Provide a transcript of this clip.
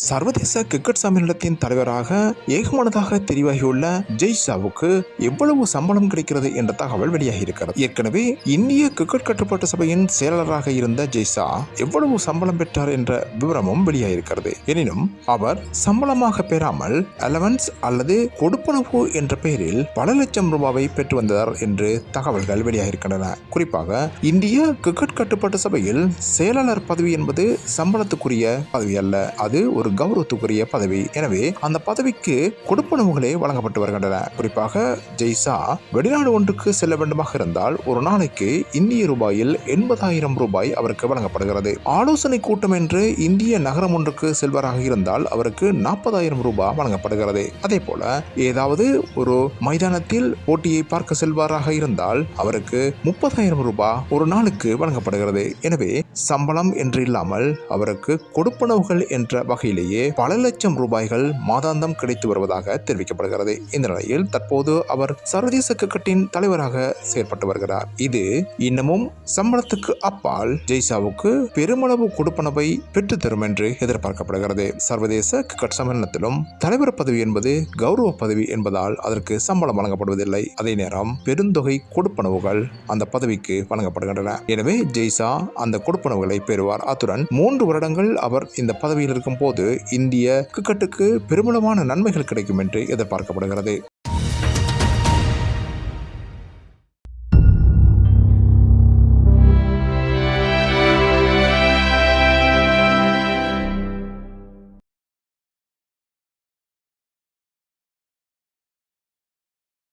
சர்வதேச கிரிக்கெட் சம்மேளனத்தின் தலைவராக ஏகமனதாக தெரிவாகியுள்ள ஜெய்ஷாவுக்கு எவ்வளவு சம்பளம் கிடைக்கிறது என்ற தகவல் வெளியாகி இருக்கிறது. ஏற்கனவே இந்திய கிரிக்கெட் கட்டுப்பாட்டு சபையின் செயலாளராக இருந்த ஜெய்ஷா எவ்வளவு சம்பளம் பெற்றார் என்ற விவரமும் வெளியாகிருக்கிறது. எனினும் அவர் சம்பளமாக பெறாமல் அலவன்ஸ் அல்லது கொடுப்பனவு என்ற பெயரில் பல லட்சம் ரூபாவை பெற்று வந்தார் என்று தகவல்கள் வெளியாகிருக்கின்றன. குறிப்பாக இந்திய கிரிக்கெட் கட்டுப்பாட்டு சபையில் செயலாளர் பதவி என்பது சம்பளத்துக்குரிய பதவி அல்ல, அது ஒரு கௌரவத்துக்குரிய பதவி. எனவே அந்த பதவிக்கு கொடுப்பனவுகளே வழங்கப்பட்டு வருகின்றன. குறிப்பாக ஜெய்ஷா வெளிநாடு ஒன்றுக்கு செல்ல வேண்டுமாக இருந்தால் ஒரு நாளைக்கு இந்திய ரூபாயில் 80,000 ரூபாய் அவருக்கு வழங்கப்படுகிறது. ஆலோசனை கூட்டம் என்று இந்திய நகரம் ஒன்றுக்கு செல்வராக இருந்தால் அவருக்கு 40,000 ரூபாய் வழங்கப்படுகிறது. அதே போல ஏதாவது ஒரு மைதானத்தில் போட்டியை பார்க்க செல்வாராக இருந்தால் அவருக்கு 30,000 ரூபாய் ஒரு நாளுக்கு வழங்கப்படுகிறது. எனவே சம்பளம் என்று இல்லாமல் அவருக்கு கொடுப்பனவுகள் என்ற வகையிலேயே பல லட்சம் ரூபாய்கள் மாதாந்தம் கிடைத்து வருவதாக தெரிவிக்கப்படுகிறது. இந்த நிலையில் தற்போது அவர் சர்வதேச கிரிக்கெட்டின் தலைவராக செயல்பட்டு வருகிறார். இது இன்னமும் சம்பளத்துக்கு அப்பால் ஜெய்ஷாவுக்கு பெருமளவு கொடுப்பனவை பெற்று தரும் என்று எதிர்பார்க்கப்படுகிறது. சர்வதேச கிரிக்கெட் சம்மேளனத்திலும் தலைவர் பதவி என்பது கௌரவ பதவி என்பதால் அதற்கு சம்பளம் வழங்கப்படுவதில்லை. அதே நேரம் பெருந்தொகை கொடுப்பனவுகள் அந்த பதவிக்கு வழங்கப்படுகின்றன. எனவே ஜெய்ஷா அந்த கொடுப்பனவுகளை பெறுவார். அத்துடன் 3 வருடங்கள் அவர் இந்த பதவியில் இருக்கும் போது இந்திய கிரிக்கெட்டுக்கு பெருமளவான நன்மைகள் கிடைக்கும் என்று எதிர்பார்க்கப்படுகிறது.